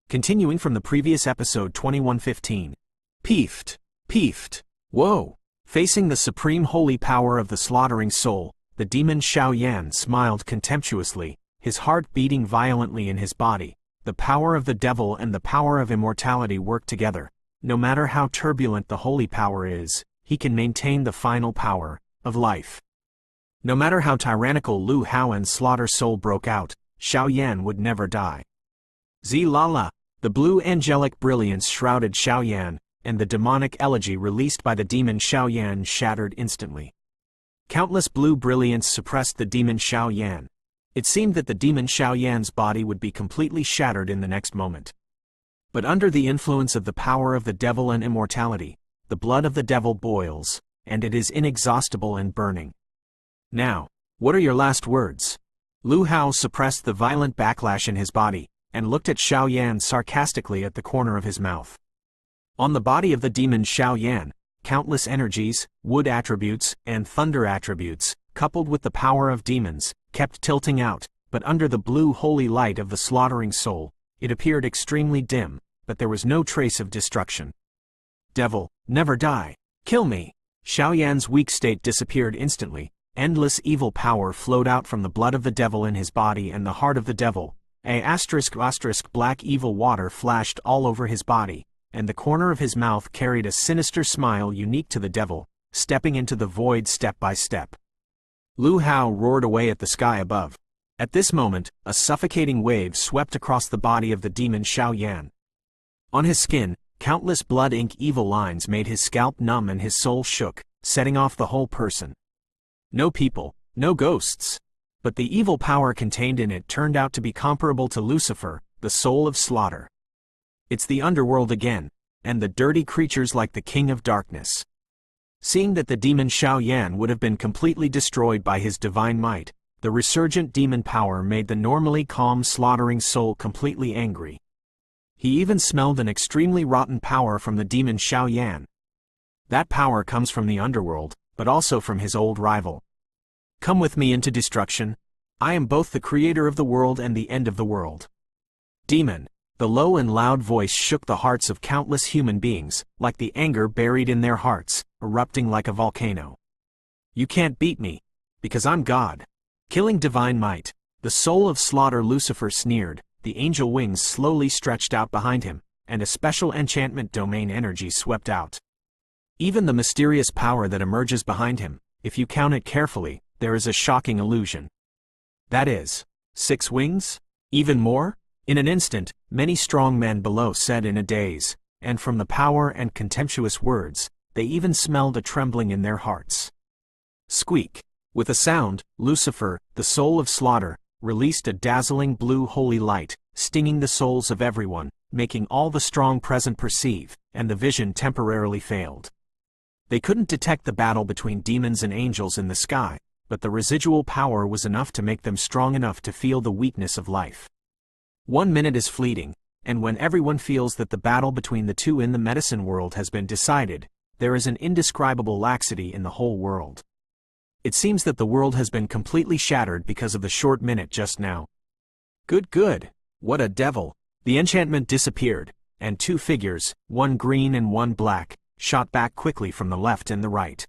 Continuing from the previous episode 2115. Peefed. Whoa! Facing the supreme holy power of the slaughtering soul, the demon Xiaoyan smiled contemptuously, his heart beating violently in his body. The power of the devil and the power of immortality work together. No matter how turbulent the holy power is, he can maintain the final power of life. No matter how tyrannical Lu Haoan's slaughter soul broke out, Xiaoyan would never die. Zilala! The blue angelic brilliance shrouded Xiaoyan, and the demonic elegy released by the demon Xiaoyan shattered instantly. Countless blue brilliance suppressed the demon Xiaoyan. It seemed that the demon Xiaoyan's body would be completely shattered in the next moment. But under the influence of the power of the devil and immortality, the blood of the devil boils, and it is inexhaustible and burning. Now, what are your last words? Lu Hao suppressed the violent backlash in his body, and looked at Xiaoyan sarcastically at the corner of his mouth. On the body of the demon Xiaoyan, countless energies, wood attributes, and thunder attributes, coupled with the power of demons, kept tilting out, but under the blue holy light of the slaughtering soul, it appeared extremely dim, but there was no trace of destruction. Devil, never die! Kill me! Xiaoyan's weak state disappeared instantly. Endless evil power flowed out from the blood of the devil in his body and the heart of the devil. Black evil water flashed all over his body, and the corner of his mouth carried a sinister smile unique to the devil, stepping into the void step by step. Lu Hao roared away at the sky above. At this moment, a suffocating wave swept across the body of the demon Xiaoyan. On his skin, countless blood ink evil lines made his scalp numb and his soul shook, setting off the whole person. No people, no ghosts. But the evil power contained in it turned out to be comparable to Lucifer, the soul of slaughter. It's the underworld again, and the dirty creatures like the king of darkness. Seeing that the demon Xiaoyan would have been completely destroyed by his divine might, the resurgent demon power made the normally calm slaughtering soul completely angry. He even smelled an extremely rotten power from the demon Xiaoyan. That power comes from the underworld, but also from his old rival. Come with me into destruction. I am both the creator of the world and the end of the world. Demon. The low and loud voice shook the hearts of countless human beings, like the anger buried in their hearts, erupting like a volcano. You can't beat me, because I'm God. Killing divine might. The soul of slaughter Lucifer sneered, the angel wings slowly stretched out behind him, and a special enchantment domain energy swept out. Even the mysterious power that emerges behind him, if you count it carefully, there is a shocking illusion. That is, 6 wings? Even more? In an instant, many strong men below said in a daze, and from the power and contemptuous words, they even smelled a trembling in their hearts. Squeak! With a sound, Lucifer, the soul of slaughter, released a dazzling blue holy light, stinging the souls of everyone, making all the strong present perceive, and the vision temporarily failed. They couldn't detect the battle between demons and angels in the sky, but the residual power was enough to make them strong enough to feel the weakness of life. 1 minute is fleeting, and when everyone feels that the battle between the two in the medicine world has been decided, there is an indescribable laxity in the whole world. It seems that the world has been completely shattered because of the short minute just now. Good. What a devil. The enchantment disappeared, and 2 figures, one green and one black, shot back quickly from the left and the right.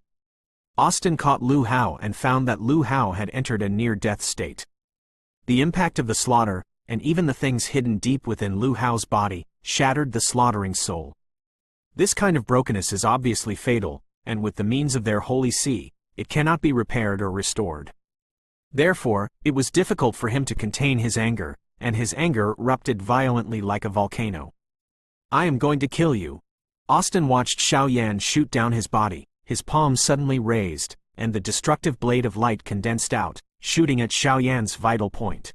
Austin caught Lu Hao and found that Lu Hao had entered a near-death state. The impact of the slaughter, and even the things hidden deep within Lu Hao's body, shattered the slaughtering soul. This kind of brokenness is obviously fatal, and with the means of their holy see, it cannot be repaired or restored. Therefore, it was difficult for him to contain his anger, and his anger erupted violently like a volcano. I am going to kill you. Austin watched Xiaoyan shoot down his body, his palm suddenly raised, and the destructive blade of light condensed out, shooting at Xiaoyan's vital point.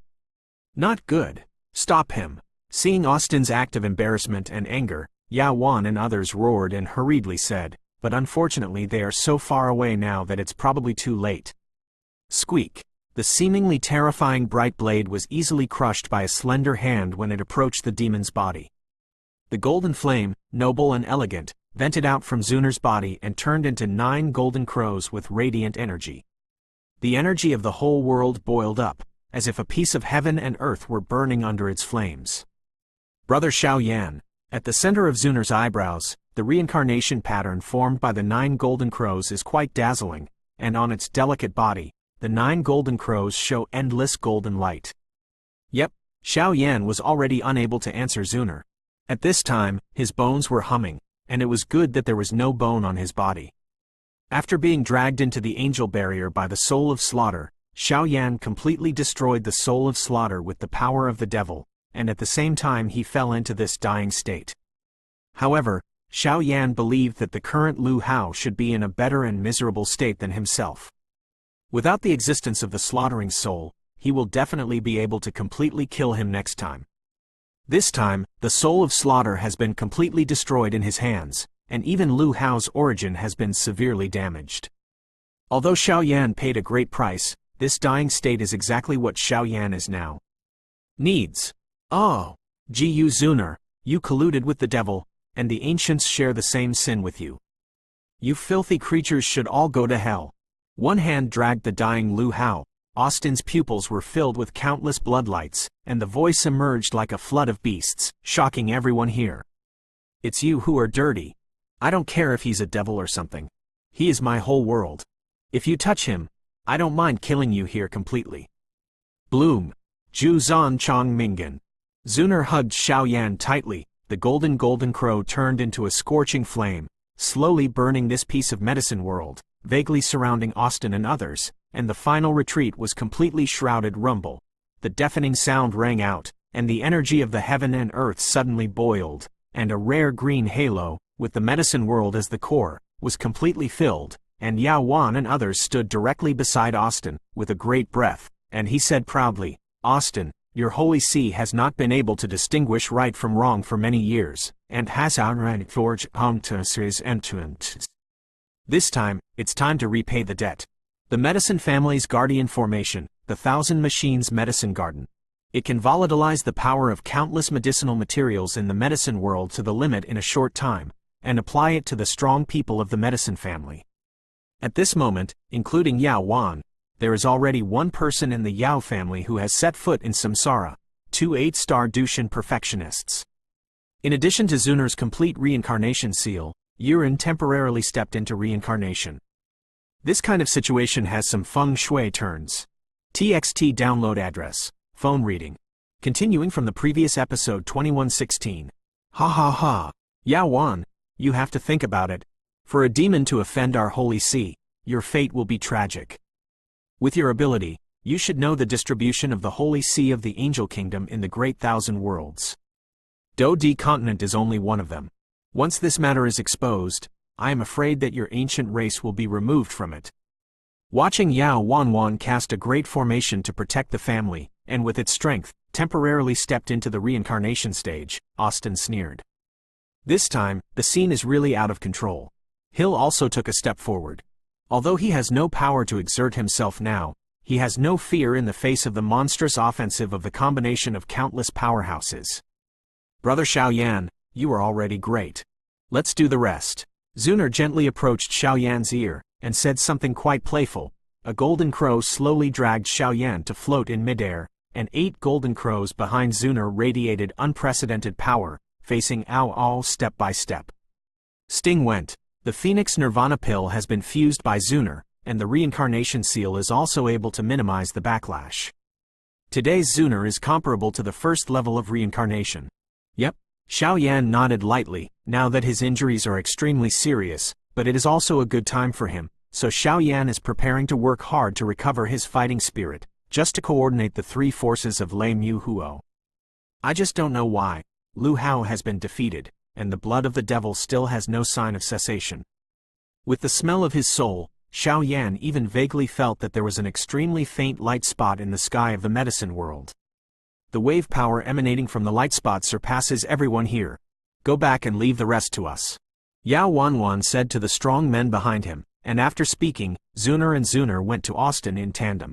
Not good. Stop him. Seeing Austin's act of embarrassment and anger, Ya Wan and others roared and hurriedly said, but unfortunately they are so far away now that it's probably too late. Squeak. The seemingly terrifying bright blade was easily crushed by a slender hand when it approached the demon's body. The golden flame, noble and elegant, vented out from Zuner's body and turned into 9 golden crows with radiant energy. The energy of the whole world boiled up, as if a piece of heaven and earth were burning under its flames. Brother Xiao Yan. At the center of Zunar's eyebrows, the reincarnation pattern formed by the 9 golden crows is quite dazzling, and on its delicate body, the 9 golden crows show endless golden light. Yep, Xiao Yan was already unable to answer Zunar. At this time, his bones were humming, and it was good that there was no bone on his body. After being dragged into the angel barrier by the soul of slaughter, Xiao Yan completely destroyed the soul of slaughter with the power of the devil, and at the same time he fell into this dying state. However, Xiao Yan believed that the current Lu Hao should be in a better and miserable state than himself. Without the existence of the slaughtering soul, he will definitely be able to completely kill him next time. This time, the soul of slaughter has been completely destroyed in his hands, and even Lu Hao's origin has been severely damaged. Although Xiao Yan paid a great price, this dying state is exactly what Xiao Yan is now. Needs. Oh, Gu Zunar, you colluded with the devil, and the ancients share the same sin with you. You filthy creatures should all go to hell. One hand dragged the dying Lu Hao. Austin's pupils were filled with countless bloodlights, and the voice emerged like a flood of beasts, shocking everyone here. It's you who are dirty. I don't care if he's a devil or something. He is my whole world. If you touch him, I don't mind killing you here completely. Bloom. Ju Zan Chong Mingan. Zunar hugged Xiao Yan tightly. The golden crow turned into a scorching flame, slowly burning this piece of medicine world, vaguely surrounding Austin and others, and the final retreat was completely shrouded rumble. The deafening sound rang out, and the energy of the heaven and earth suddenly boiled, and a rare green halo, with the medicine world as the core, was completely filled, and Yao Wan and others stood directly beside Austin, with a great breath, and he said proudly, Austin, your holy see has not been able to distinguish right from wrong for many years, and has outright forged his entrance. This time, it's time to repay the debt. The medicine family's guardian formation, the 1,000 Machines Medicine Garden. It can volatilize the power of countless medicinal materials in the medicine world to the limit in a short time, and apply it to the strong people of the medicine family. At this moment, including Yao Wan, there is already one person in the Yao family who has set foot in samsara, 2 8-star Dushan perfectionists. In addition to Zunar's complete reincarnation seal, Yuren temporarily stepped into reincarnation. This kind of situation has some feng shui turns. TXT download address, phone reading. Continuing from the previous episode 2116. Ha ha ha. Yao Wan, you have to think about it. For a demon to offend our holy see, your fate will be tragic. With your ability, you should know the distribution of the holy see of the angel kingdom in the great 1,000 worlds. Do Di continent is only one of them. Once this matter is exposed, I am afraid that your ancient race will be removed from it. Watching Yao Wan cast a great formation to protect the family, and with its strength, temporarily stepped into the reincarnation stage, Austin sneered. This time, the scene is really out of control. Hill also took a step forward. Although he has no power to exert himself now, he has no fear in the face of the monstrous offensive of the combination of countless powerhouses. Brother Xiao Yan, you are already great. Let's do the rest. Zunar gently approached Xiao Yan's ear, and said something quite playful. A golden crow slowly dragged Xiao Yan to float in midair, and 8 golden crows behind Zunar radiated unprecedented power, facing Ao step by step. Sting went. The Phoenix Nirvana pill has been fused by Zunar, and the reincarnation seal is also able to minimize the backlash. Today's Zunar is comparable to the first level of reincarnation. Yep. Xiao Yan nodded lightly, now that his injuries are extremely serious, but it is also a good time for him, so Xiao Yan is preparing to work hard to recover his fighting spirit, just to coordinate the 3 forces of Lei Mu Huo. I just don't know why. Lu Hao has been defeated, and the blood of the devil still has no sign of cessation. With the smell of his soul, Xiao Yan even vaguely felt that there was an extremely faint light spot in the sky of the medicine world. The wave power emanating from the light spot surpasses everyone here. Go back and leave the rest to us. Yao Wan said to the strong men behind him, and after speaking, Zunar went to Austin in tandem.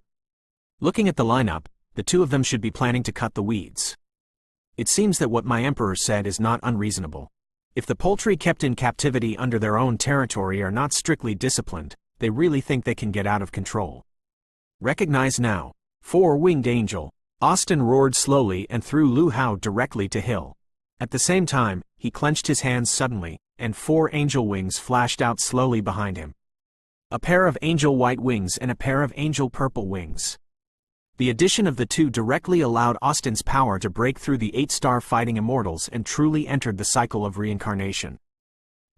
Looking at the lineup, the 2 of them should be planning to cut the weeds. It seems that what my emperor said is not unreasonable. If the poultry kept in captivity under their own territory are not strictly disciplined, they really think they can get out of control. Recognize now. 4-winged angel. Austin roared slowly and threw Lu Hao directly to Hill. At the same time, he clenched his hands suddenly, and 4 angel wings flashed out slowly behind him. A pair of angel white wings and a pair of angel purple wings. The addition of the 2 directly allowed Austin's power to break through the 8-star fighting immortals and truly entered the cycle of reincarnation.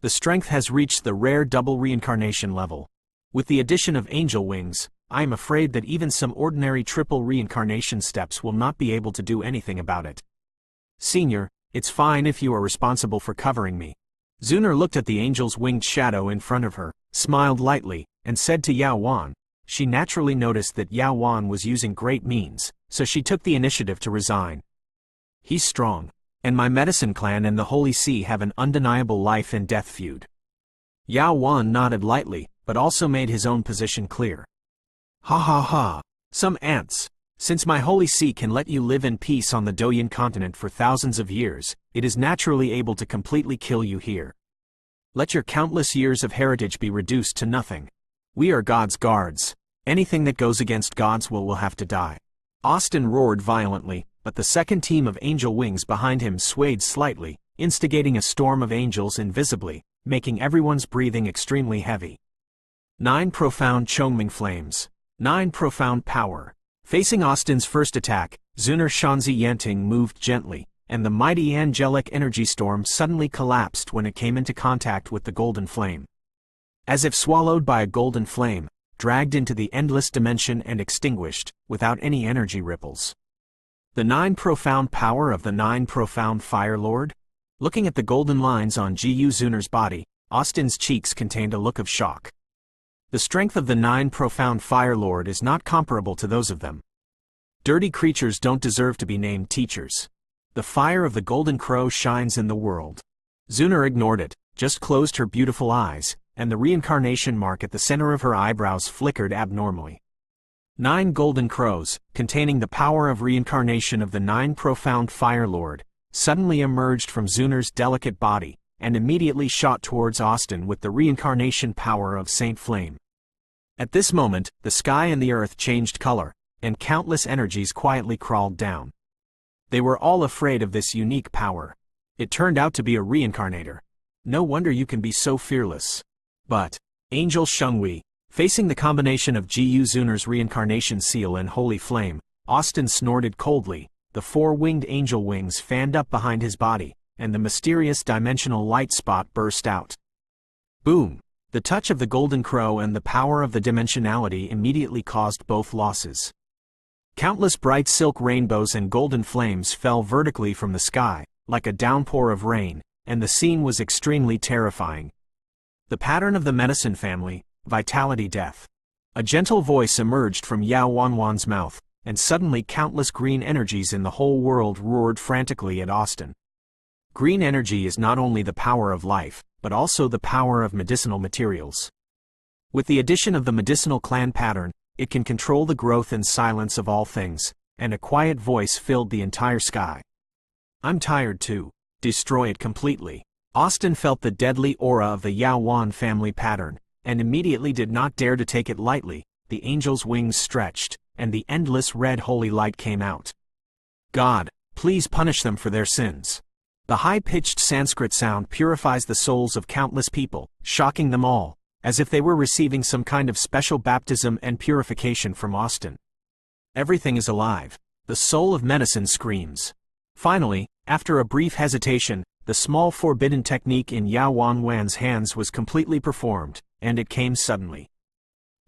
The strength has reached the rare double reincarnation level. With the addition of angel wings, I am afraid that even some ordinary triple reincarnation steps will not be able to do anything about it. Senior, it's fine if you are responsible for covering me. Zuner looked at the angel's winged shadow in front of her, smiled lightly, and said to Yao Wan. She naturally noticed that Yao Wan was using great means, so she took the initiative to resign. He's strong, and my medicine clan and the Holy See have an undeniable life and death feud. Yao Wan nodded lightly, but also made his own position clear. Ha ha ha, some ants. Since my Holy See can let you live in peace on the Doyan continent for thousands of years, it is naturally able to completely kill you here. Let your countless years of heritage be reduced to nothing. We are God's guards. Anything that goes against God's will have to die. Austin roared violently, but the second team of angel wings behind him swayed slightly, instigating a storm of angels invisibly, making everyone's breathing extremely heavy. 9 profound Chongming flames. 9 profound power. Facing Austin's first attack, Zuner Shanzi Yanting moved gently, and the mighty angelic energy storm suddenly collapsed when it came into contact with the golden flame. As if swallowed by a golden flame, dragged into the endless dimension and extinguished, without any energy ripples. The 9 profound power of the 9 profound Fire Lord? Looking at the golden lines on Gu Zuner's body, Austin's cheeks contained a look of shock. The strength of the 9 profound Fire Lord is not comparable to those of them. Dirty creatures don't deserve to be named teachers. The fire of the golden crow shines in the world. Zuner ignored it, just closed her beautiful eyes, and the reincarnation mark at the center of her eyebrows flickered abnormally. 9 golden crows, containing the power of reincarnation of the 9 profound Fire Lord, suddenly emerged from Zuner's delicate body, and immediately shot towards Austin with the reincarnation power of Saint Flame. At this moment, the sky and the earth changed color, and countless energies quietly crawled down. They were all afraid of this unique power. It turned out to be a reincarnator. No wonder you can be so fearless. But, Angel Shengwei, facing the combination of Gu Zuner's reincarnation seal and holy flame, Austin snorted coldly, the 4 winged angel wings fanned up behind his body, and the mysterious dimensional light spot burst out. Boom! The touch of the golden crow and the power of the dimensionality immediately caused both losses. Countless bright silk rainbows and golden flames fell vertically from the sky, like a downpour of rain, and the scene was extremely terrifying. The pattern of the medicine family, vitality death. A gentle voice emerged from Yao Wanwan's mouth, and suddenly countless green energies in the whole world roared frantically at Austin. Green energy is not only the power of life, but also the power of medicinal materials. With the addition of the medicinal clan pattern, it can control the growth and silence of all things, and a quiet voice filled the entire sky. I'm tired too. Destroy it completely. Austin felt the deadly aura of the Yao Wan family pattern, and immediately did not dare to take it lightly. The angel's wings stretched, and the endless red holy light came out. God, please punish them for their sins. The high-pitched Sanskrit sound purifies the souls of countless people, shocking them all, as if they were receiving some kind of special baptism and purification from Austin. Everything is alive. The soul of medicine screams. Finally, after a brief hesitation, the small forbidden technique in Yao Wanwan's hands was completely performed, and it came suddenly.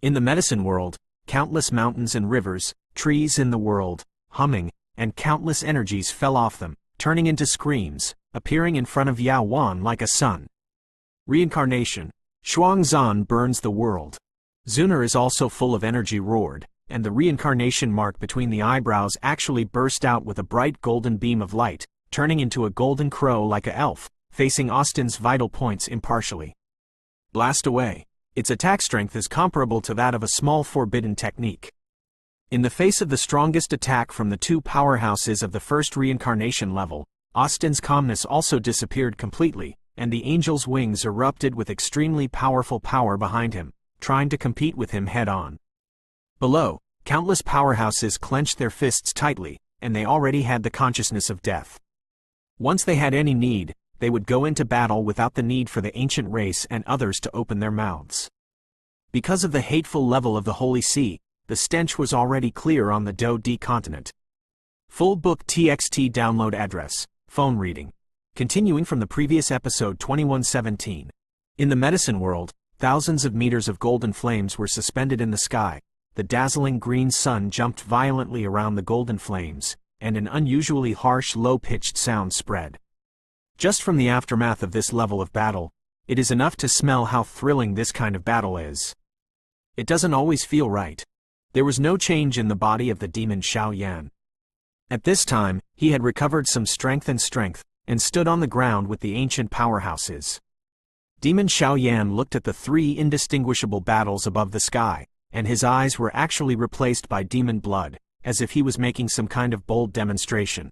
In the medicine world, countless mountains and rivers, trees in the world, humming, and countless energies fell off them, turning into screams, appearing in front of Yao Wan like a sun. Reincarnation. Shuangzan burns the world. Zuner is also full of energy roared, and the reincarnation mark between the eyebrows actually burst out with a bright golden beam of light, turning into a golden crow like a elf, facing Austin's vital points impartially. Blast away. Its attack strength is comparable to that of a small forbidden technique. In the face of the strongest attack from the 2 powerhouses of the first reincarnation level, Austin's calmness also disappeared completely, and the angel's wings erupted with extremely powerful power behind him, trying to compete with him head-on. Below, countless powerhouses clenched their fists tightly, and they already had the consciousness of death. Once they had any need, they would go into battle without the need for the ancient race and others to open their mouths. Because of the hateful level of the Holy See, the stench was already clear on the Btth2 continent. Full book TXT download address, phone reading. Continuing from the previous episode 2117. In the medicine world, thousands of meters of golden flames were suspended in the sky, the dazzling green sun jumped violently around the golden flames, and an unusually harsh low-pitched sound spread. Just from the aftermath of this level of battle, it is enough to smell how thrilling this kind of battle is. It doesn't always feel right. There was no change in the body of the demon Xiaoyan. At this time, he had recovered some strength and stood on the ground with the ancient powerhouses. Demon Xiaoyan looked at the three indistinguishable battles above the sky, and his eyes were actually replaced by demon blood, as if he was making some kind of bold demonstration.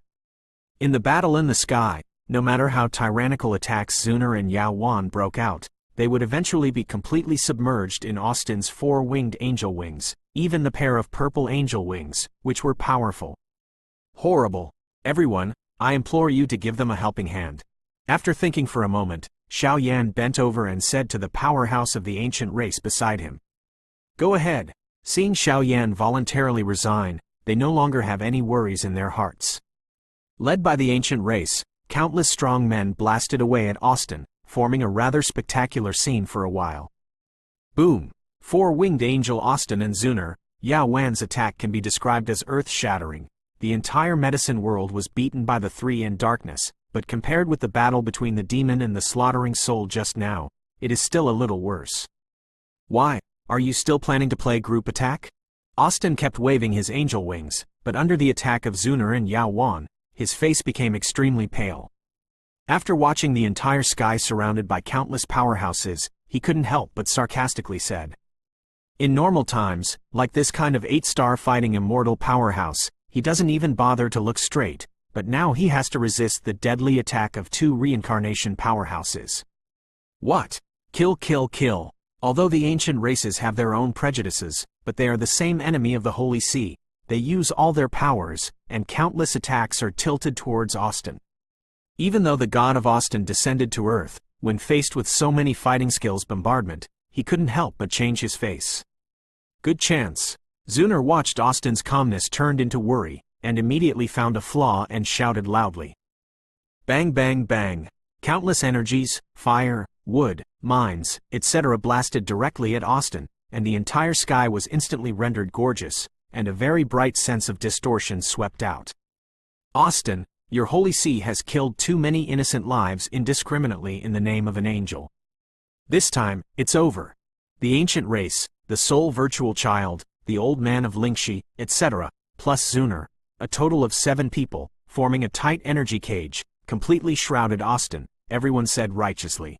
In the battle in the sky, no matter how tyrannical attacks Zuner and Yao Wan broke out, they would eventually be completely submerged in Austin's four-winged angel wings, even the pair of purple angel wings, which were powerful. Horrible. Everyone, I implore you to give them a helping hand. After thinking for a moment, Xiaoyan bent over and said to the powerhouse of the ancient race beside him. Go ahead. Seeing Xiaoyan voluntarily resign, they no longer have any worries in their hearts. Led by the ancient race, countless strong men blasted away at Austin, forming a rather spectacular scene for a while. Boom! Four-winged angel Austin and Zuner, Yao Wan's attack can be described as earth-shattering. The entire medicine world was beaten by the three in darkness, but compared with the battle between the demon and the slaughtering soul just now, it is still a little worse. Why, are you still planning to play group attack? Austin kept waving his angel wings, but under the attack of Zuner and Yao Wan, his face became extremely pale. After watching the entire sky surrounded by countless powerhouses, he couldn't help but sarcastically said. In normal times, like this kind of 8-star fighting immortal powerhouse, he doesn't even bother to look straight, but now he has to resist the deadly attack of 2 reincarnation powerhouses. What? Kill, kill, kill. Although the ancient races have their own prejudices, but they are the same enemy of the Holy See, they use all their powers, and countless attacks are tilted towards Austin. Even though the god of Austin descended to Earth, when faced with so many fighting skills bombardment, he couldn't help but change his face. Good chance. Zuner watched Austin's calmness turned into worry, and immediately found a flaw and shouted loudly. Bang bang bang. Countless energies, fire, wood, mines, etc. blasted directly at Austin, and the entire sky was instantly rendered gorgeous, and a very bright sense of distortion swept out. Austin, your Holy See has killed too many innocent lives indiscriminately in the name of an angel. This time, it's over. The ancient race, the sole virtual child, the old man of Lingxi, etc., plus Zuner, a total of 7 people, forming a tight energy cage, completely shrouded Austin, everyone said righteously.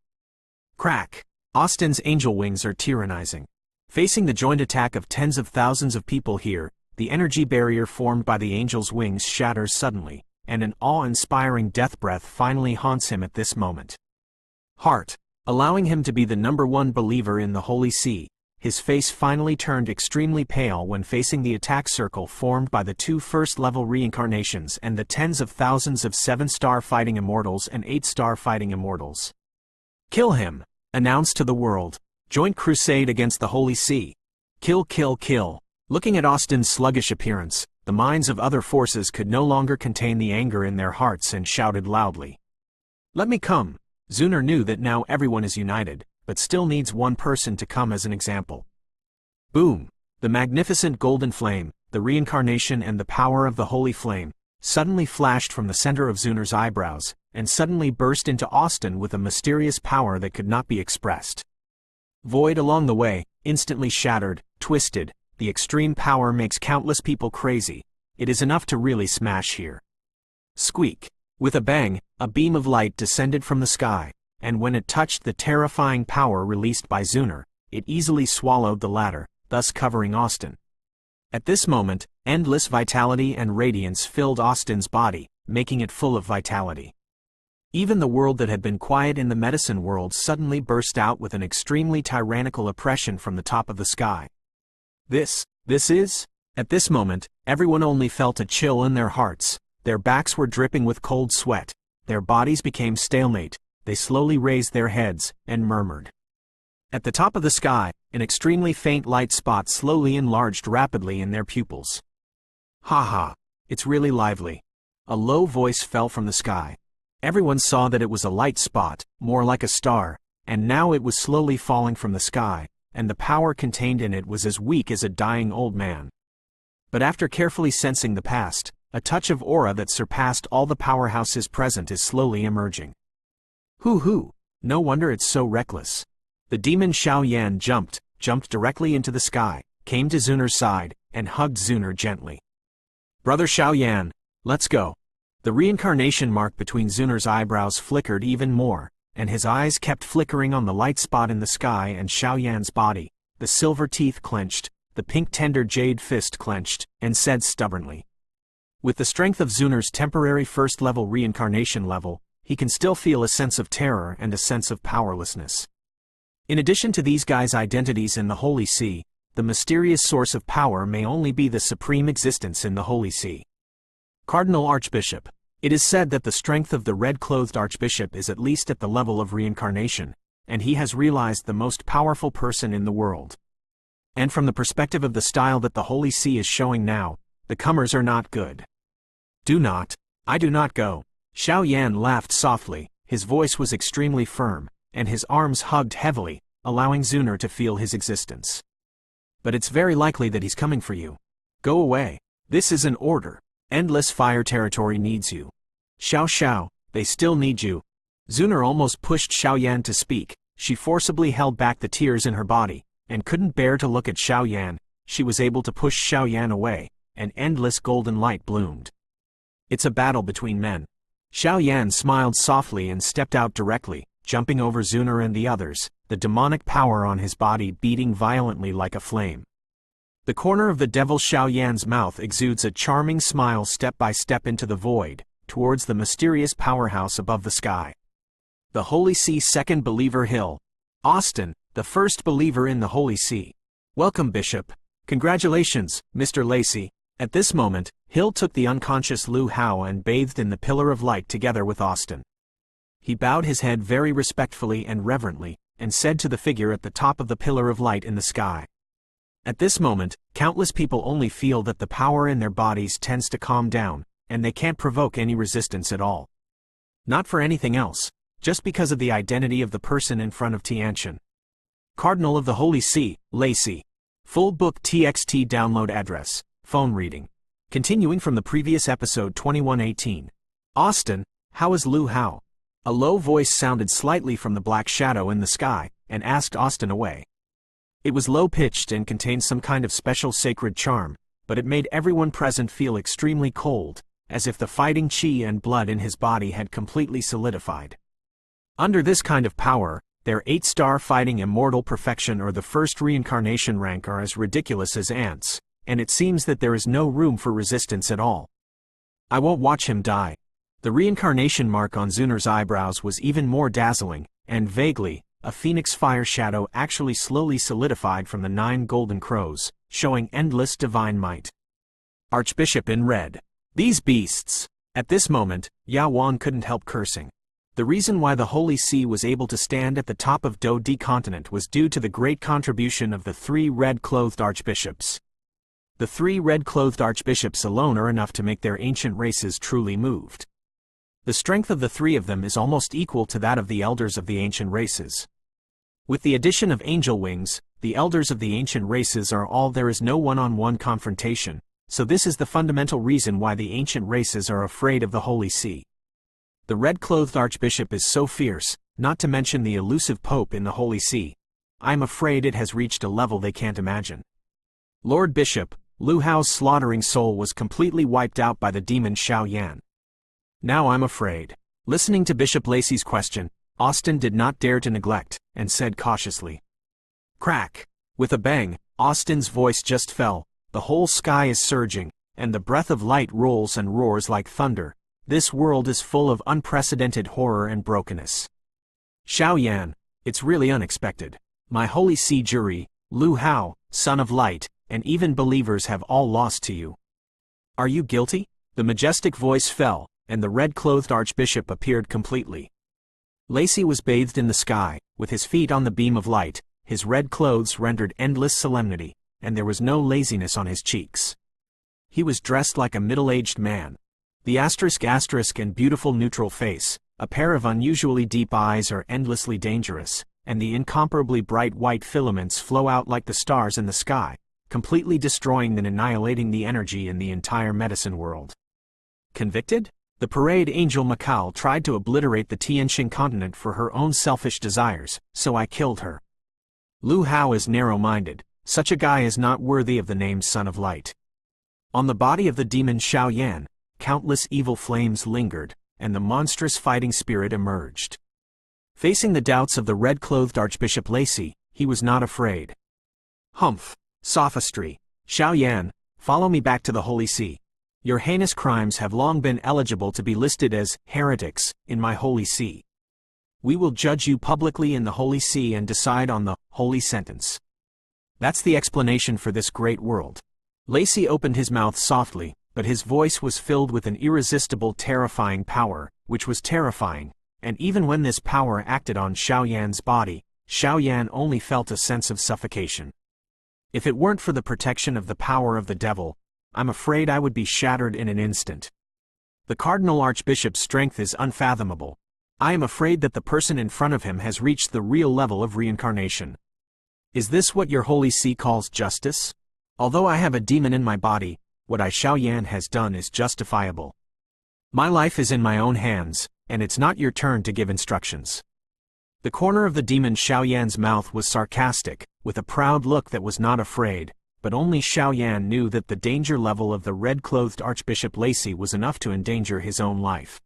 Crack! Austin's angel wings are tyrannizing. Facing the joint attack of tens of thousands of people here, the energy barrier formed by the angel's wings shatters suddenly, and an awe-inspiring death breath finally haunts him at this moment. Heart, allowing him to be the #1 believer in the Holy See, his face finally turned extremely pale when facing the attack circle formed by the 2 first-level reincarnations and the tens of thousands of 7-star fighting immortals and 8-star fighting immortals. Kill him! Announced to the world. Joint crusade against the Holy See. Kill, kill, kill. Looking at Austin's sluggish appearance, the minds of other forces could no longer contain the anger in their hearts and shouted loudly. Let me come. Zuner knew that now everyone is united, but still needs one person to come as an example. Boom! The magnificent golden flame, the reincarnation and the power of the holy flame, suddenly flashed from the center of Zuner's eyebrows, and suddenly burst into Austin with a mysterious power that could not be expressed. Void along the way, instantly shattered, twisted, the extreme power makes countless people crazy. It is enough to really smash here. Squeak! With a bang, a beam of light descended from the sky, and when it touched the terrifying power released by Zuner, it easily swallowed the latter, thus covering Austin. At this moment, endless vitality and radiance filled Austin's body, making it full of vitality. Even the world that had been quiet in the medicine world suddenly burst out with an extremely tyrannical oppression from the top of the sky. This is? At this moment, everyone only felt a chill in their hearts, their backs were dripping with cold sweat, their bodies became stalemate, they slowly raised their heads, and murmured. At the top of the sky, an extremely faint light spot slowly enlarged rapidly in their pupils. Ha ha, it's really lively. A low voice fell from the sky. Everyone saw that it was a light spot, more like a star, and now it was slowly falling from the sky, and the power contained in it was as weak as a dying old man. But after carefully sensing the past, a touch of aura that surpassed all the powerhouses present is slowly emerging. Hoo, no wonder it's so reckless. The demon Xiao Yan jumped directly into the sky, came to Zunar's side, and hugged Zunar gently. Brother Xiao Yan, let's go. The reincarnation mark between Zunar's eyebrows flickered even more, and his eyes kept flickering on the light spot in the sky and Xiao Yan's body. The silver teeth clenched, the pink tender jade fist clenched, and said stubbornly. With the strength of Zunar's temporary first-level reincarnation level, he can still feel a sense of terror and a sense of powerlessness. In addition to these guys' identities in the Holy See, the mysterious source of power may only be the supreme existence in the Holy See. Cardinal Archbishop. It is said that the strength of the red-clothed Archbishop is at least at the level of reincarnation, and he has realized the most powerful person in the world. And from the perspective of the style that the Holy See is showing now, the comers are not good. I do not go. Xiao Yan laughed softly, his voice was extremely firm, and his arms hugged heavily, allowing Zunar to feel his existence. But it's very likely that he's coming for you. Go away. This is an order. Endless Fire Territory needs you. Xiao, they still need you. Zunar almost pushed Xiao Yan to speak. She forcibly held back the tears in her body, and couldn't bear to look at Xiao Yan. She was able to push Xiao Yan away, and endless golden light bloomed. It's a battle between men. Xiao Yan smiled softly and stepped out directly, jumping over Zunar and the others, the demonic power on his body beating violently like a flame. The corner of the devil Xiao Yan's mouth exudes a charming smile step by step into the void, towards the mysterious powerhouse above the sky. The Holy See Second Believer Hill. Austin, the first believer in the Holy See. Welcome, Bishop. Congratulations, Mr. Lacey. At this moment, Hill took the unconscious Lu Hao and bathed in the pillar of light together with Austin. He bowed his head very respectfully and reverently, and said to the figure at the top of the pillar of light in the sky. At this moment, countless people only feel that the power in their bodies tends to calm down, and they can't provoke any resistance at all. Not for anything else, just because of the identity of the person in front of Tiantian. Cardinal of the Holy See, Lacey. Full book TXT download address, phone reading. Continuing from the previous episode 2118. Austin, how is Lu Hao? A low voice sounded slightly from the black shadow in the sky, and asked Austin away. It was low-pitched and contained some kind of special sacred charm, but it made everyone present feel extremely cold, as if the fighting chi and blood in his body had completely solidified. Under this kind of power, their 8-star fighting immortal perfection or the first reincarnation rank are as ridiculous as ants, and it seems that there is no room for resistance at all. I won't watch him die. The reincarnation mark on Zunar's eyebrows was even more dazzling, and vaguely, a phoenix fire shadow actually slowly solidified from the 9 golden crows, showing endless divine might. Archbishop in red. These beasts! At this moment, Yao Wan couldn't help cursing. The reason why the Holy See was able to stand at the top of Do Di continent was due to the great contribution of the 3 red-clothed archbishops. The 3 red-clothed archbishops alone are enough to make their ancient races truly moved. The strength of the 3 of them is almost equal to that of the elders of the ancient races. With the addition of angel wings, the elders of the ancient races are all there is no one-on-one confrontation, so this is the fundamental reason why the ancient races are afraid of the Holy See. The red-clothed archbishop is so fierce, not to mention the elusive pope in the Holy See. I'm afraid it has reached a level they can't imagine. Lord Bishop, Lu Hao's slaughtering soul was completely wiped out by the demon Xiao Yan. Now I'm afraid. Listening to Bishop Lacey's question, Austin did not dare to neglect, and said cautiously. Crack! With a bang, Austin's voice just fell, the whole sky is surging, and the breath of light rolls and roars like thunder. This world is full of unprecedented horror and brokenness. Xiao Yan, it's really unexpected. My Holy See jury, Lu Hao, Son of Light, and even believers have all lost to you. Are you guilty? The majestic voice fell, and the red-clothed Archbishop appeared completely. Lacey was bathed in the sky, with his feet on the beam of light, his red clothes rendered endless solemnity, and there was no laziness on his cheeks. He was dressed like a middle-aged man. The asterisk and beautiful neutral face, a pair of unusually deep eyes are endlessly dangerous, and the incomparably bright white filaments flow out like the stars in the sky, completely destroying and annihilating the energy in the entire medicine world. Convicted? The parade angel Macau tried to obliterate the Tianxing continent for her own selfish desires, so I killed her. Lu Hao is narrow-minded. Such a guy is not worthy of the name Son of Light. On the body of the demon Xiaoyan, countless evil flames lingered, and the monstrous fighting spirit emerged. Facing the doubts of the red-clothed Archbishop Lacey, he was not afraid. Humph! Sophistry! Xiaoyan, follow me back to the Holy See. Your heinous crimes have long been eligible to be listed as heretics in my Holy See. We will judge you publicly in the Holy See and decide on the holy sentence. That's the explanation for this great world. Lacey opened his mouth softly, but his voice was filled with an irresistible, terrifying power, which was terrifying, and even when this power acted on Xiaoyan's body, Xiaoyan only felt a sense of suffocation. If it weren't for the protection of the power of the devil, I'm afraid I would be shattered in an instant. The Cardinal Archbishop's strength is unfathomable. I am afraid that the person in front of him has reached the real level of reincarnation. Is this what your Holy See calls justice? Although I have a demon in my body, what Xiaoyan has done is justifiable. My life is in my own hands, and it's not your turn to give instructions. The corner of the demon Xiaoyan's mouth was sarcastic, with a proud look that was not afraid, but only Xiaoyan knew that the danger level of the red-clothed Archbishop Lacey was enough to endanger his own life.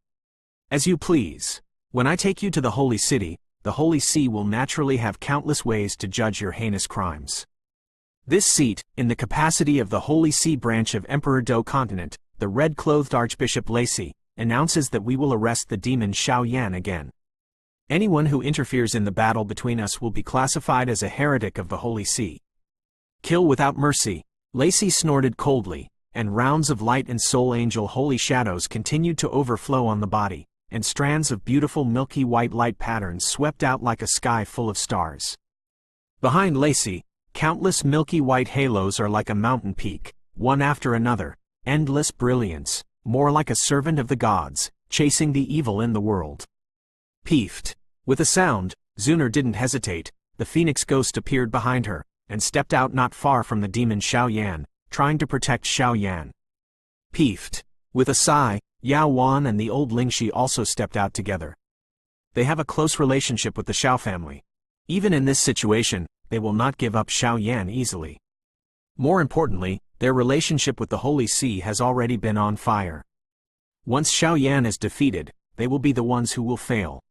As you please. When I take you to the Holy City, the Holy See will naturally have countless ways to judge your heinous crimes. This seat, in the capacity of the Holy See branch of Emperor Do Continent, the red-clothed Archbishop Lacey, announces that we will arrest the demon Xiaoyan again. Anyone who interferes in the battle between us will be classified as a heretic of the Holy See. Kill without mercy. Lacey snorted coldly, and rounds of light and soul angel holy shadows continued to overflow on the body, and strands of beautiful milky white light patterns swept out like a sky full of stars. Behind Lacey, countless milky white halos are like a mountain peak, one after another, endless brilliance, more like a servant of the gods, chasing the evil in the world. Peeved. With a sound, Zuner didn't hesitate. The phoenix ghost appeared behind her, and stepped out not far from the demon Xiaoyan, trying to protect Xiaoyan. Peeved. With a sigh, Yao Wan and the old Lingxi also stepped out together. They have a close relationship with the Xiao family. Even in this situation, they will not give up Xiaoyan easily. More importantly, their relationship with the Holy See has already been on fire. Once Xiaoyan is defeated, they will be the ones who will fail.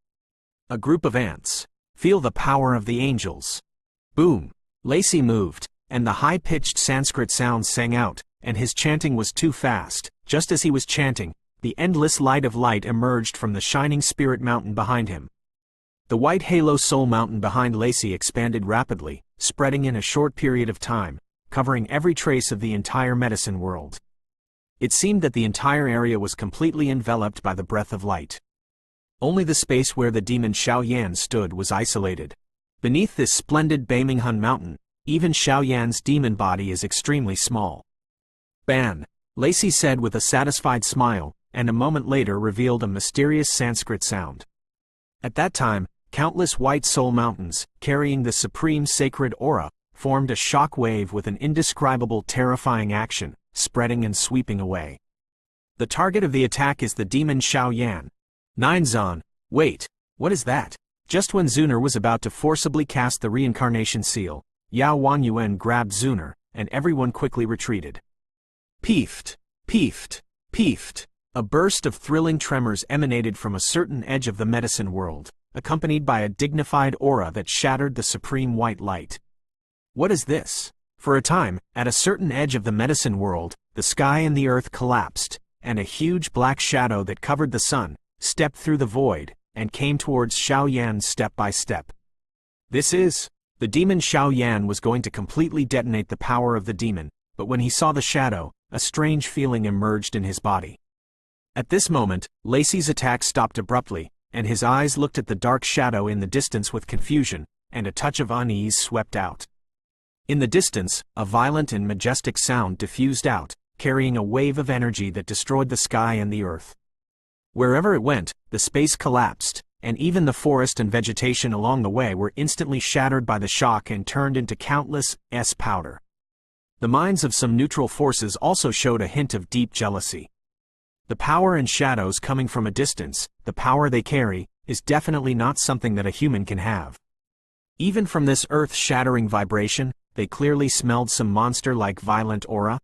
A group of ants. Feel the power of the angels. Boom. Lacey moved, and the high-pitched Sanskrit sounds sang out, and his chanting was too fast. Just as he was chanting, the endless light of light emerged from the shining spirit mountain behind him. The white halo soul mountain behind Lacey expanded rapidly, spreading in a short period of time, covering every trace of the entire medicine world. It seemed that the entire area was completely enveloped by the breath of light. Only the space where the demon Xiaoyan stood was isolated. Beneath this splendid Beiminghan mountain, even Xiaoyan's demon body is extremely small. Ban, Lacey said with a satisfied smile, and a moment later revealed a mysterious Sanskrit sound. At that time, countless white soul mountains, carrying the supreme sacred aura, formed a shock wave with an indescribable terrifying action, spreading and sweeping away. The target of the attack is the demon Xiaoyan. Ninezan, wait, what is that? Just when Zuner was about to forcibly cast the reincarnation seal, Yao Wanyuan grabbed Zuner, and everyone quickly retreated. Peeved, peeved, peeved. A burst of thrilling tremors emanated from a certain edge of the medicine world, accompanied by a dignified aura that shattered the supreme white light. What is this? For a time, at a certain edge of the medicine world, the sky and the earth collapsed, and a huge black shadow that covered the sun stepped through the void, and came towards Xiaoyan step by step. This is... The demon Xiaoyan was going to completely detonate the power of the demon, but when he saw the shadow, a strange feeling emerged in his body. At this moment, Lacey's attack stopped abruptly, and his eyes looked at the dark shadow in the distance with confusion, and a touch of unease swept out. In the distance, a violent and majestic sound diffused out, carrying a wave of energy that destroyed the sky and the earth. Wherever it went, the space collapsed, and even the forest and vegetation along the way were instantly shattered by the shock and turned into countless powder. The minds of some neutral forces also showed a hint of deep jealousy. The power and shadows coming from a distance, the power they carry, is definitely not something that a human can have. Even from this earth-shattering vibration, they clearly smelled some monster-like violent aura.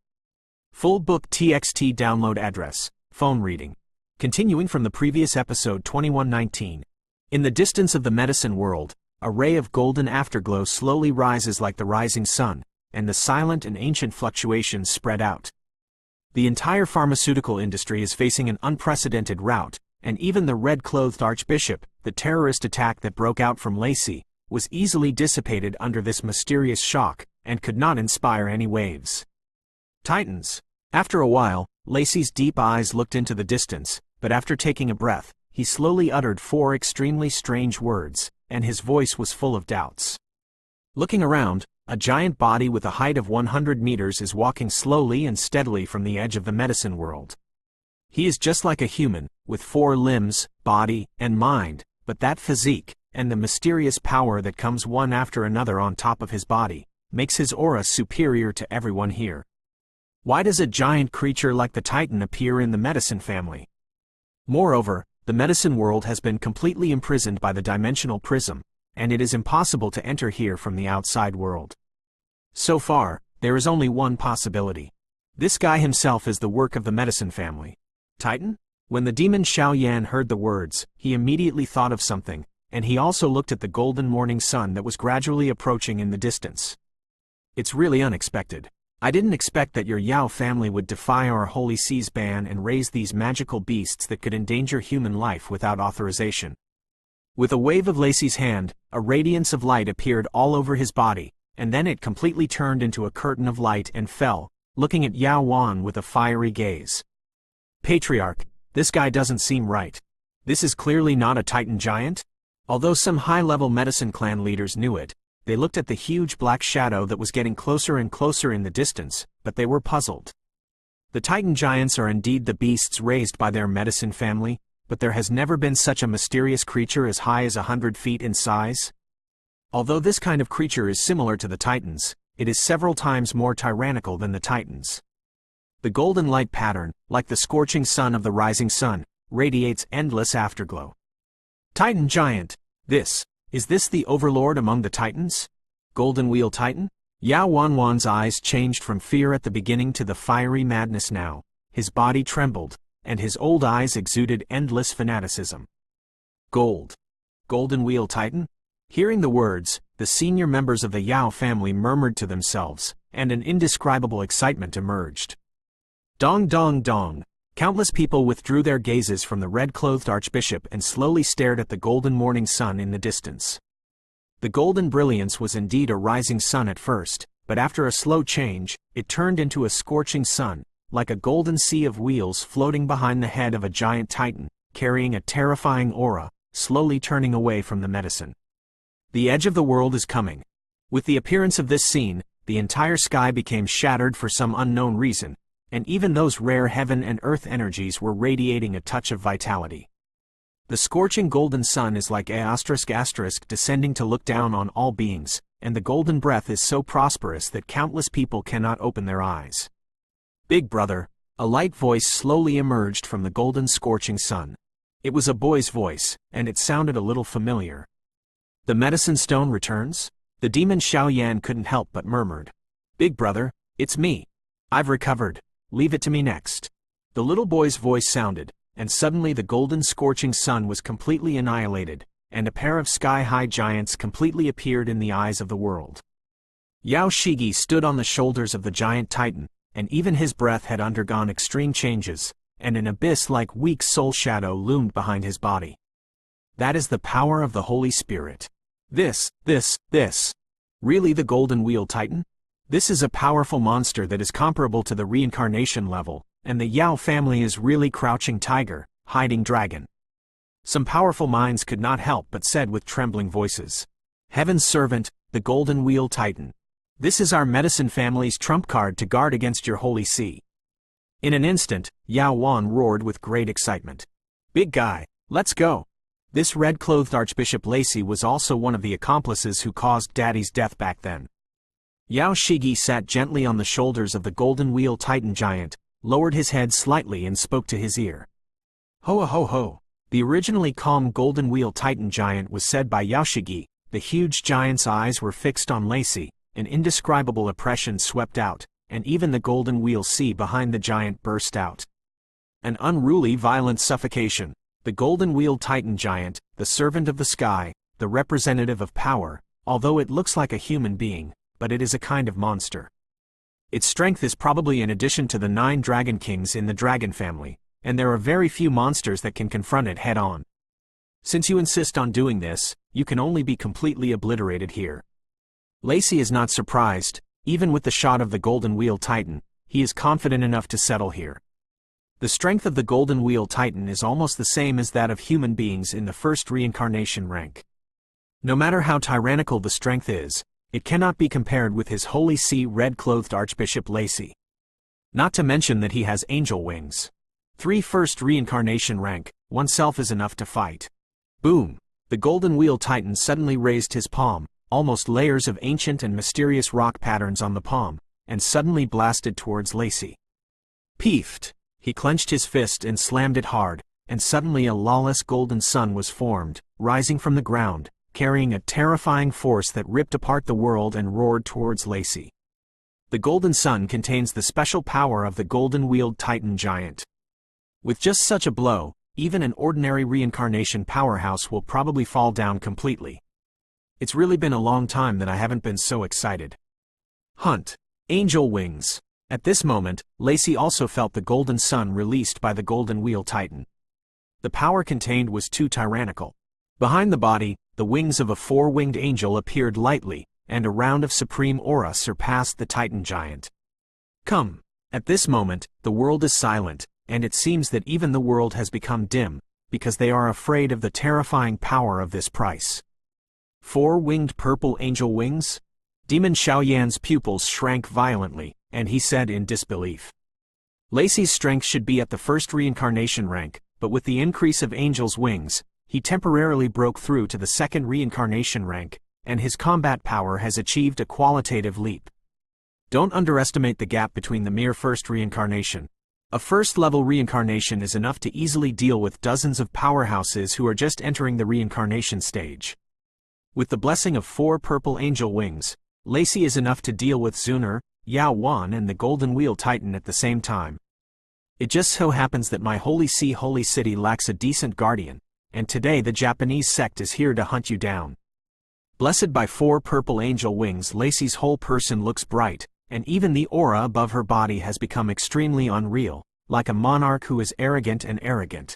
Full book TXT download address, phone reading. Continuing from the previous episode 2119. In the distance of the medicine world, a ray of golden afterglow slowly rises like the rising sun, and the silent and ancient fluctuations spread out. The entire pharmaceutical industry is facing an unprecedented rout, and even the red-clothed Archbishop, the terrorist attack that broke out from Lacey, was easily dissipated under this mysterious shock, and could not inspire any waves. Titans. After a while, Lacey's deep eyes looked into the distance, but after taking a breath, he slowly uttered 4 extremely strange words, and his voice was full of doubts. Looking around, a giant body with a height of 100 meters is walking slowly and steadily from the edge of the medicine world. He is just like a human, with 4 limbs, body, and mind, but that physique, and the mysterious power that comes one after another on top of his body, makes his aura superior to everyone here. Why does a giant creature like the Titan appear in the medicine family? Moreover, the medicine world has been completely imprisoned by the dimensional prism, and it is impossible to enter here from the outside world. So far, there is only one possibility. This guy himself is the work of the medicine family. Titan? When the demon Xiao Yan heard the words, he immediately thought of something, and he also looked at the golden morning sun that was gradually approaching in the distance. It's really unexpected. I didn't expect that your Yao family would defy our Holy Sea's ban and raise these magical beasts that could endanger human life without authorization. With a wave of Lacey's hand, a radiance of light appeared all over his body, and then it completely turned into a curtain of light and fell, looking at Yao Wan with a fiery gaze. Patriarch, this guy doesn't seem right. This is clearly not a Titan giant? Although some high-level medicine clan leaders knew it, they looked at the huge black shadow that was getting closer and closer in the distance, but they were puzzled. The Titan giants are indeed the beasts raised by their medicine family, but there has never been such a mysterious creature as high as 100 feet in size. Although this kind of creature is similar to the Titans, it is several times more tyrannical than the Titans. The golden light pattern, like the scorching sun of the rising sun, radiates endless afterglow. Titan giant! Is this the overlord among the Titans? Golden Wheel Titan? Yao Wanwan's eyes changed from fear at the beginning to the fiery madness now. His body trembled, and his old eyes exuded endless fanaticism. Golden Wheel Titan? Hearing the words, the senior members of the Yao family murmured to themselves, and an indescribable excitement emerged. Dong dong dong! Countless people withdrew their gazes from the red-clothed Archbishop and slowly stared at the golden morning sun in the distance. The golden brilliance was indeed a rising sun at first, but after a slow change, it turned into a scorching sun, like a golden sea of wheels floating behind the head of a giant Titan, carrying a terrifying aura, slowly turning away from the medicine. The edge of the world is coming. With the appearance of this scene, the entire sky became shattered for some unknown reason, and even those rare heaven and earth energies were radiating a touch of vitality. The scorching golden sun is like *** descending to look down on all beings, and the golden breath is so prosperous that countless people cannot open their eyes. Big brother, a light voice slowly emerged from the golden scorching sun. It was a boy's voice, and it sounded a little familiar. The medicine stone returns? The demon Xiao Yan couldn't help but murmured. Big brother, it's me. I've recovered. Leave it to me next. The little boy's voice sounded, and suddenly the golden scorching sun was completely annihilated, and a pair of sky-high giants completely appeared in the eyes of the world. Yao Shigi stood on the shoulders of the giant Titan, and even his breath had undergone extreme changes, and an abyss-like weak soul shadow loomed behind his body. That is the power of the Holy Spirit. This. Really the Golden Wheel Titan? This is a powerful monster that is comparable to the Reincarnation level, and the Yao family is really crouching tiger, hiding dragon. Some powerful minds could not help but said with trembling voices, Heaven's servant, the Golden Wheel Titan. This is our medicine family's trump card to guard against your holy see. In an instant, Yao Wan roared with great excitement. Big guy, let's go. This red-clothed Archbishop Lacey was also one of the accomplices who caused Daddy's death back then. Yao Shigi sat gently on the shoulders of the Golden Wheel Titan giant, lowered his head slightly and spoke to his ear. Ho ho ho. The originally calm Golden Wheel Titan giant was said by Yao Shigi. The huge giant's eyes were fixed on Lacey, an indescribable oppression swept out, and even the Golden Wheel sea behind the giant burst out. An unruly violent suffocation. The Golden Wheel Titan giant, the servant of the sky, the representative of power, although it looks like a human being, but it is a kind of monster. Its strength is probably in addition to the 9 dragon kings in the dragon family, and there are very few monsters that can confront it head-on. Since you insist on doing this, you can only be completely obliterated here. Lacey is not surprised. Even with the shot of the Golden Wheel Titan, he is confident enough to settle here. The strength of the Golden Wheel Titan is almost the same as that of human beings in the first reincarnation rank. No matter how tyrannical the strength is, it cannot be compared with his Holy See red-clothed Archbishop Lacey. Not to mention that he has angel wings. 3 first reincarnation rank, oneself is enough to fight. Boom! The Golden Wheel Titan suddenly raised his palm, almost layers of ancient and mysterious rock patterns on the palm, and suddenly blasted towards Lacey. Peefed! He clenched his fist and slammed it hard, and suddenly a lawless golden sun was formed, rising from the ground, carrying a terrifying force that ripped apart the world and roared towards Lacey. The golden sun contains the special power of the golden-wheeled Titan giant. With just such a blow, even an ordinary reincarnation powerhouse will probably fall down completely. It's really been a long time that I haven't been so excited. Hunt. Angel wings. At this moment, Lacey also felt the golden sun released by the Golden Wheel Titan. The power contained was too tyrannical. Behind the body, the wings of a 4-winged angel appeared lightly, and a round of supreme aura surpassed the Titan giant. Come. At this moment, the world is silent, and it seems that even the world has become dim, because they are afraid of the terrifying power of this price. 4-winged purple angel wings? Demon Xiaoyan's pupils shrank violently, and he said in disbelief. Lacey's strength should be at the first reincarnation rank, but with the increase of angel's wings, he temporarily broke through to the second reincarnation rank, and his combat power has achieved a qualitative leap. Don't underestimate the gap between the mere first reincarnation. A first-level reincarnation is enough to easily deal with dozens of powerhouses who are just entering the reincarnation stage. With the blessing of 4 purple angel wings, Lacey is enough to deal with Zuner, Yao Wan and the Golden Wheel Titan at the same time. It just so happens that my Holy See Holy City lacks a decent guardian, and today the Japanese sect is here to hunt you down. Blessed by 4 purple angel wings, Lacey's whole person looks bright, and even the aura above her body has become extremely unreal, like a monarch who is arrogant and arrogant.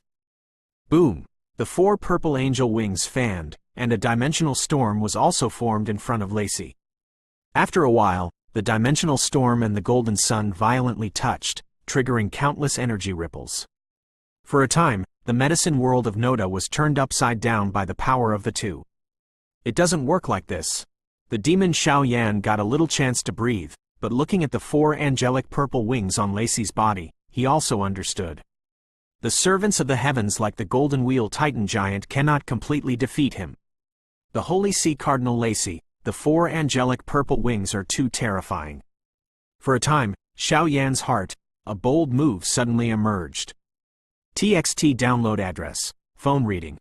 Boom! The 4 purple angel wings fanned, and a dimensional storm was also formed in front of Lacey. After a while, the dimensional storm and the golden sun violently touched, triggering countless energy ripples. For a time, the medicine world of Noda was turned upside down by the power of the two. It doesn't work like this. The demon Xiaoyan got a little chance to breathe, but looking at the 4 angelic purple wings on Lacey's body, he also understood. The servants of the heavens like the Golden Wheel Titan giant cannot completely defeat him. The Holy See Cardinal Lacey, the 4 angelic purple wings are too terrifying. For a time, Xiaoyan's heart, a bold move suddenly emerged. TXT download address, phone reading.